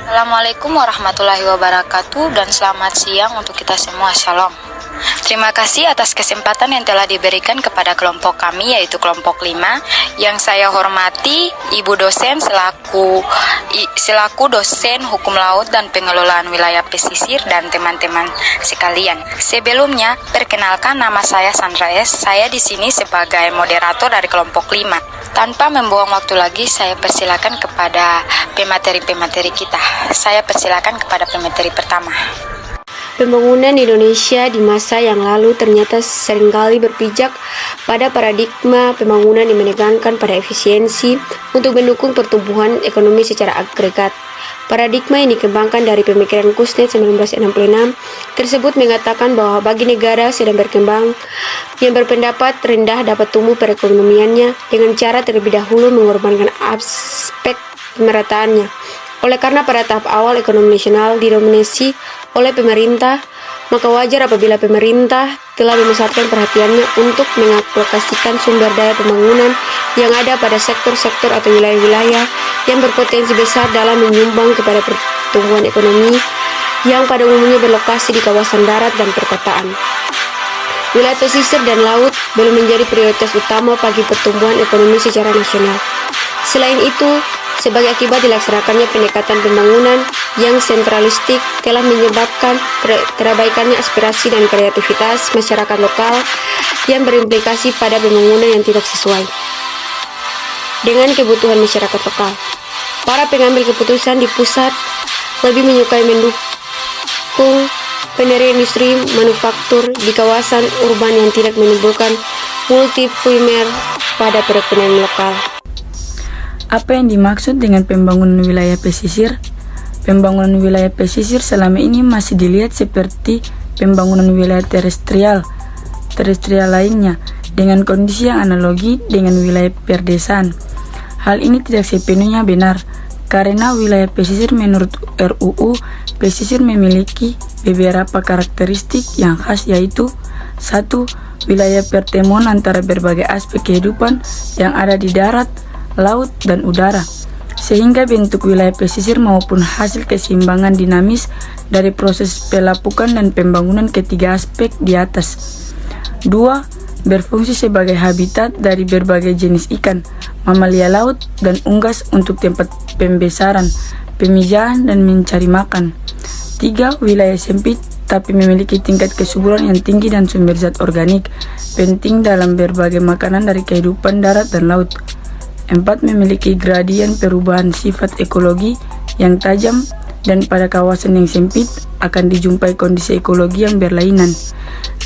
Assalamualaikum warahmatullahi wabarakatuh dan selamat siang untuk kita semua. Shalom. Terima kasih atas kesempatan yang telah diberikan kepada kelompok kami, yaitu kelompok 5, yang saya hormati Ibu dosen selaku dosen hukum laut dan pengelolaan wilayah pesisir dan teman-teman sekalian. Sebelumnya, perkenalkan, nama saya Sandra S. Saya di sini sebagai moderator dari kelompok 5. Tanpa membuang waktu lagi, saya persilakan kepada pemateri-pemateri kita. Saya persilakan kepada pemateri pertama. Pembangunan Indonesia di masa yang lalu ternyata seringkali berpijak pada paradigma pembangunan yang menekankan pada efisiensi untuk mendukung pertumbuhan ekonomi secara agregat. Paradigma yang dikembangkan dari pemikiran Kuznets 1966 tersebut mengatakan bahwa bagi negara sedang berkembang yang berpendapat rendah dapat tumbuh perekonomiannya dengan cara terlebih dahulu mengorbankan aspek pemerataannya. Oleh karena pada tahap awal ekonomi nasional didominasi oleh pemerintah, maka wajar apabila pemerintah telah memusatkan perhatiannya untuk mengalokasikan sumber daya pembangunan yang ada pada sektor-sektor atau wilayah-wilayah yang berpotensi besar dalam menyumbang kepada pertumbuhan ekonomi yang pada umumnya berlokasi di kawasan darat dan perkotaan. Wilayah pesisir dan laut belum menjadi prioritas utama bagi pertumbuhan ekonomi secara nasional. Selain itu, sebagai akibat dilaksanakannya pendekatan pembangunan yang sentralistik telah menyebabkan terabaikannya aspirasi dan kreativitas masyarakat lokal yang berimplikasi pada pembangunan yang tidak sesuai dengan kebutuhan masyarakat lokal. Para pengambil keputusan di pusat lebih menyukai mendukung pendirian industri manufaktur di kawasan urban yang tidak menimbulkan multiplier pada perekonomian lokal. Apa yang dimaksud dengan pembangunan wilayah pesisir? Pembangunan wilayah pesisir selama ini masih dilihat seperti pembangunan wilayah terestrial lainnya, dengan kondisi yang analogi dengan wilayah perdesaan. Hal ini tidak sepenuhnya benar, karena wilayah pesisir menurut RUU pesisir memiliki beberapa karakteristik yang khas, yaitu 1. Wilayah pertemuan antara berbagai aspek kehidupan yang ada di darat, laut, dan udara, sehingga bentuk wilayah pesisir maupun hasil keseimbangan dinamis dari proses pelapukan dan pembangunan ketiga aspek di atas. 2. Berfungsi sebagai habitat dari berbagai jenis ikan, mamalia laut, dan unggas untuk tempat pembesaran, pemijahan, dan mencari makan. 3. Wilayah sempit tapi memiliki tingkat kesuburan yang tinggi dan sumber zat organik penting dalam berbagai makanan dari kehidupan darat dan laut. 4. Memiliki gradien perubahan sifat ekologi yang tajam dan pada kawasan yang sempit akan dijumpai kondisi ekologi yang berlainan.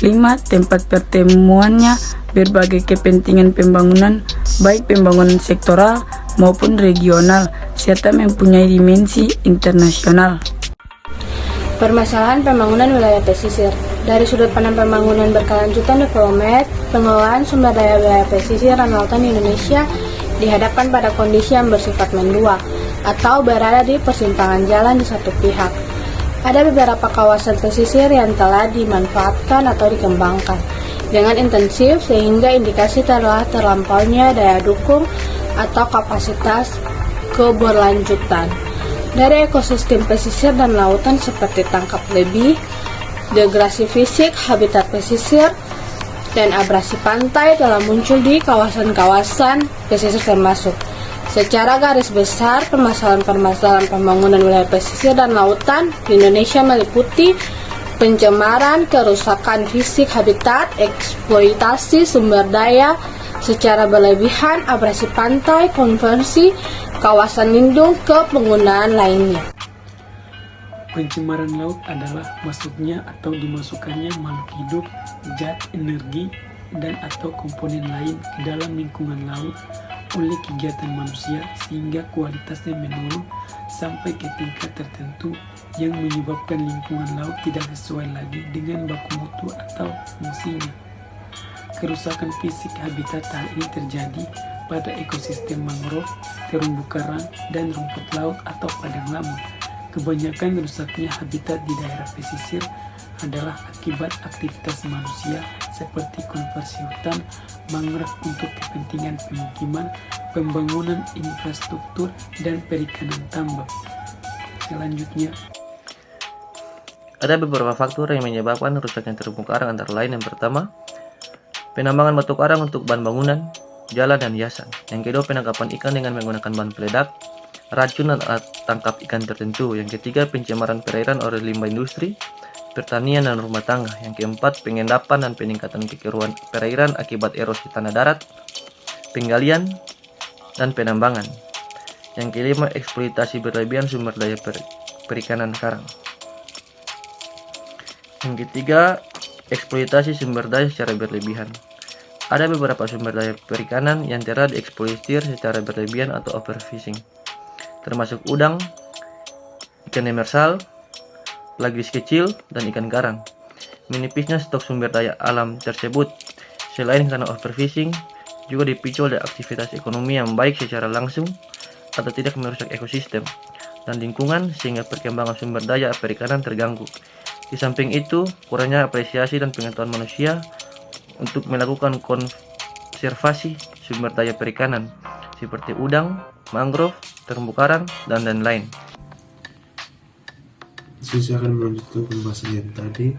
5. Tempat pertemuannya berbagai kepentingan pembangunan, baik pembangunan sektoral maupun regional, serta mempunyai dimensi internasional. Permasalahan pembangunan wilayah pesisir. Dari sudut pandang pembangunan berkelanjutan development, pengelolaan sumber daya wilayah pesisir dan lautan di Indonesia dihadapkan pada kondisi yang bersifat mendua atau berada di persimpangan jalan di satu pihak. Ada beberapa kawasan pesisir yang telah dimanfaatkan atau dikembangkan dengan intensif sehingga indikasi telah terlampaunya daya dukung atau kapasitas keberlanjutan dari ekosistem pesisir dan lautan seperti tangkap lebih, degrasi fisik habitat pesisir, dan abrasi pantai telah muncul di kawasan-kawasan pesisir termasuk. Secara garis besar, permasalahan-permasalahan pembangunan wilayah pesisir dan lautan di Indonesia meliputi pencemaran, kerusakan fisik habitat, eksploitasi sumber daya secara berlebihan, abrasi pantai, konversi kawasan lindung ke penggunaan lainnya. Pencemaran laut adalah masuknya atau dimasukkannya makhluk hidup, zat, energi, dan atau komponen lain ke dalam lingkungan laut oleh kegiatan manusia sehingga kualitasnya menurun sampai ke tingkat tertentu yang menyebabkan lingkungan laut tidak sesuai lagi dengan baku mutu atau fungsinya. Kerusakan fisik habitat hal ini terjadi pada ekosistem mangrove, terumbu karang, dan rumput laut atau padang lamun. Kebanyakan rusaknya habitat di daerah pesisir adalah akibat aktivitas manusia seperti konversi hutan mangrove untuk kepentingan pemukiman, pembangunan infrastruktur, dan perikanan tambang. Selanjutnya, Ada beberapa faktor yang menyebabkan rusaknya terumbu karang, antara lain yang pertama, penambangan batu karang untuk bahan bangunan, jalan, dan hiasan. Yang kedua, penangkapan ikan dengan menggunakan bahan peledak, racun, dan alat tangkap ikan tertentu. Yang ketiga, pencemaran perairan oleh limbah industri, pertanian, dan rumah tangga. Yang keempat, pengendapan dan peningkatan kekeruan perairan akibat erosi tanah darat, penggalian, dan penambangan. Yang kelima, eksploitasi berlebihan sumber daya perikanan karang. Yang ketiga, eksploitasi sumber daya secara berlebihan. Ada beberapa sumber daya perikanan yang telah dieksploitir secara berlebihan atau overfishing, termasuk udang, ikan demersal, pelagis kecil, dan ikan karang. Menipisnya stok sumber daya alam tersebut, selain karena overfishing, juga dipicu oleh aktivitas ekonomi yang baik secara langsung atau tidak merusak ekosistem dan lingkungan, sehingga perkembangan sumber daya perikanan terganggu. Di samping itu, kurangnya apresiasi dan pengetahuan manusia untuk melakukan konservasi sumber daya perikanan seperti udang, mangrove, terumbu karang, dan lain-lain. Saya akan melanjutkan pembahasan yang tadi.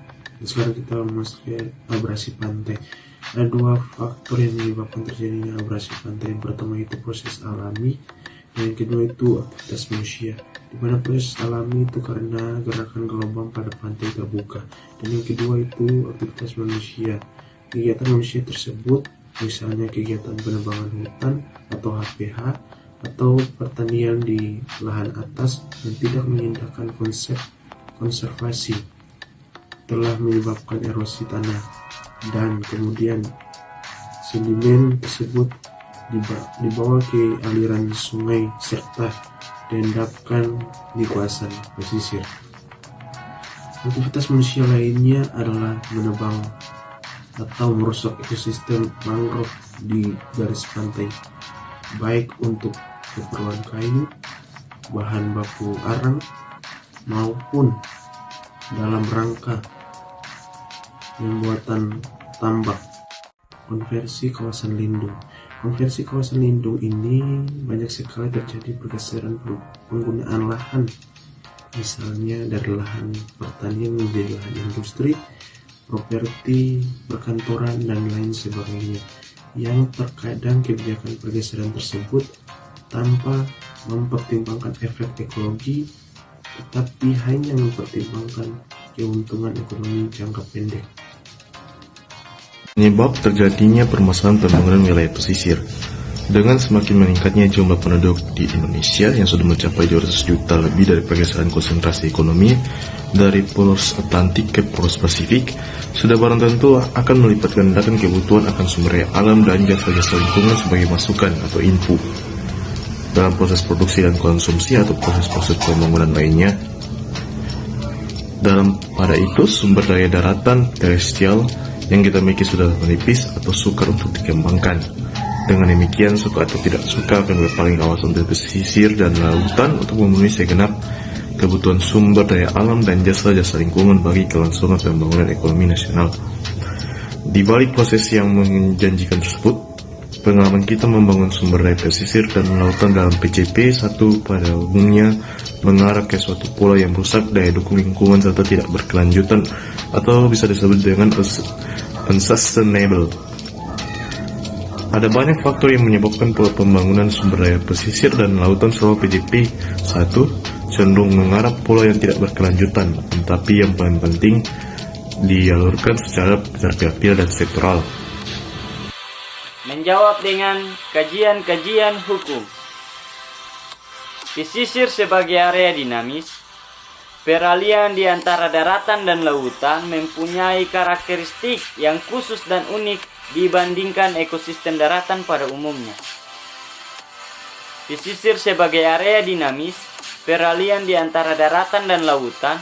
Sekarang kita memasuki abrasi pantai. Ada dua faktor yang menyebabkan terjadinya abrasi pantai. Yang pertama itu proses alami, dan yang kedua itu aktivitas manusia. Di mana proses alami itu karena gerakan gelombang pada pantai terbuka, dan yang kedua itu aktivitas manusia. Kegiatan manusia tersebut misalnya kegiatan penebangan hutan atau HPH atau pertanian di lahan atas yang tidak mengindahkan konsep konservasi telah menyebabkan erosi tanah, dan kemudian sedimen tersebut dibawa ke aliran sungai serta diendapkan di kawasan pesisir. Aktivitas manusia lainnya adalah menebang atau merusak ekosistem mangrove di garis pantai, baik untuk keperluan kayu, bahan baku arang, maupun dalam rangka pembuatan tambak. Konversi kawasan lindung. Konversi kawasan lindung ini banyak sekali terjadi pergeseran penggunaan lahan, misalnya dari lahan pertanian menjadi lahan industri, properti, perkantoran, dan lain sebagainya, yang terkadang kebijakan pergeseran tersebut tanpa mempertimbangkan efek ekologi, tetapi hanya mempertimbangkan keuntungan ekonomi jangka pendek. Penyebab terjadinya permasalahan pembangunan wilayah pesisir. Dengan semakin meningkatnya jumlah penduduk di Indonesia yang sudah mencapai 200 juta lebih dari pergeseran konsentrasi ekonomi dari polos Atlantik ke polos Pasifik, sudah barang tentu akan melipat gandakan kebutuhan akan sumber daya alam dan jasa-jasa lingkungan sebagai masukan atau input dalam proses produksi dan konsumsi atau proses-proses pembangunan lainnya. Pada itu, sumber daya daratan terestrial yang kita miliki sudah menipis atau sukar untuk dikembangkan. Dengan demikian, suka atau tidak suka akan berpaling kawasan pesisir dan lautan untuk memenuhi segenap kebutuhan sumber daya alam dan jasa-jasa lingkungan bagi kelangsungan pembangunan ekonomi nasional. Di balik proses yang menjanjikan tersebut, pengalaman kita membangun sumber daya pesisir dan lautan dalam PCP 1 pada umumnya mengarah ke suatu pola yang merusak daya dukung lingkungan serta tidak berkelanjutan atau bisa disebut dengan unsustainable. Ada banyak faktor yang menyebabkan pola pembangunan sumber daya pesisir dan lautan selama PJP 1 cenderung mengarah pola yang tidak berkelanjutan, tetapi yang paling penting dialurkan secara terpilah dan sektoral. Menjawab dengan kajian-kajian hukum. Pesisir sebagai area dinamis, peralihan di antara daratan dan lautan mempunyai karakteristik yang khusus dan unik dibandingkan ekosistem daratan pada umumnya. Pesisir sebagai area dinamis, peralihan di antara daratan dan lautan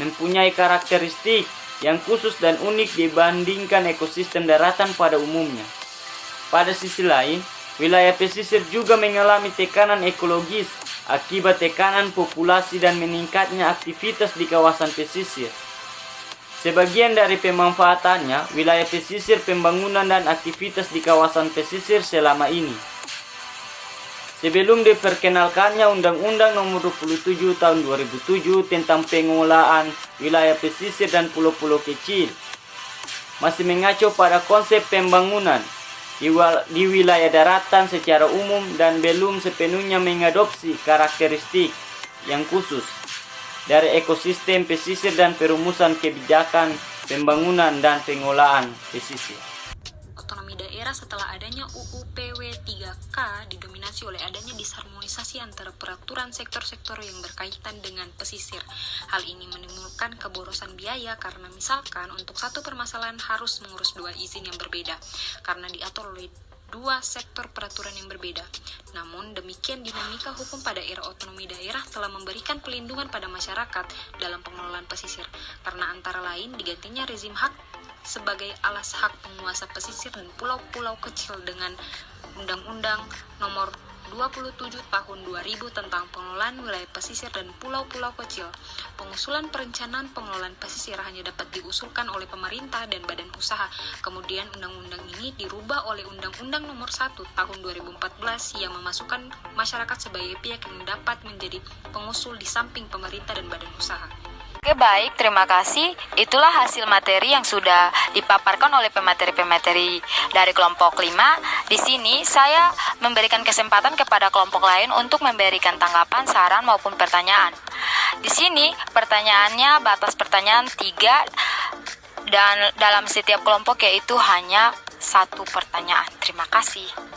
mempunyai karakteristik yang khusus dan unik dibandingkan ekosistem daratan pada umumnya. Pada sisi lain, wilayah pesisir juga mengalami tekanan ekologis akibat tekanan populasi dan meningkatnya aktivitas di kawasan pesisir. Sebagian dari pemanfaatannya, wilayah pesisir, pembangunan dan aktivitas di kawasan pesisir selama ini. sebelum diperkenalkannya Undang-Undang Nomor 27 Tahun 2007 tentang pengelolaan wilayah pesisir dan pulau-pulau kecil, masih mengacu pada konsep pembangunan di wilayah daratan secara umum dan belum sepenuhnya mengadopsi karakteristik yang khusus dari ekosistem pesisir dan perumusan kebijakan pembangunan dan pengelolaan pesisir. Otonomi daerah setelah adanya UU PW 3K didominasi oleh adanya disharmonisasi antara peraturan sektor-sektor yang berkaitan dengan pesisir. Hal ini menimbulkan keborosan biaya karena misalkan untuk satu permasalahan harus mengurus dua izin yang berbeda karena diatur oleh dua sektor peraturan yang berbeda. Namun demikian dinamika hukum pada era otonomi daerah telah memberikan pelindungan pada masyarakat dalam pengelolaan pesisir karena antara lain digantinya rezim hak sebagai alas hak penguasa pesisir dan pulau-pulau kecil dengan Undang-Undang Nomor 27 Tahun 2000 tentang pengelolaan wilayah pesisir dan pulau-pulau kecil. Pengusulan perencanaan pengelolaan pesisir hanya dapat diusulkan oleh pemerintah dan badan usaha. Kemudian undang-undang ini dirubah oleh Undang-Undang Nomor 1 Tahun 2014 yang memasukkan masyarakat sebagai pihak yang dapat menjadi pengusul di samping pemerintah dan badan usaha. Oke, baik, terima kasih. Itulah hasil materi yang sudah dipaparkan oleh pemateri-pemateri dari kelompok 5. Di sini saya memberikan kesempatan kepada kelompok lain untuk memberikan tanggapan, saran maupun pertanyaan. Di sini pertanyaannya batas pertanyaan 3 dan dalam setiap kelompok yaitu hanya 1 pertanyaan. Terima kasih.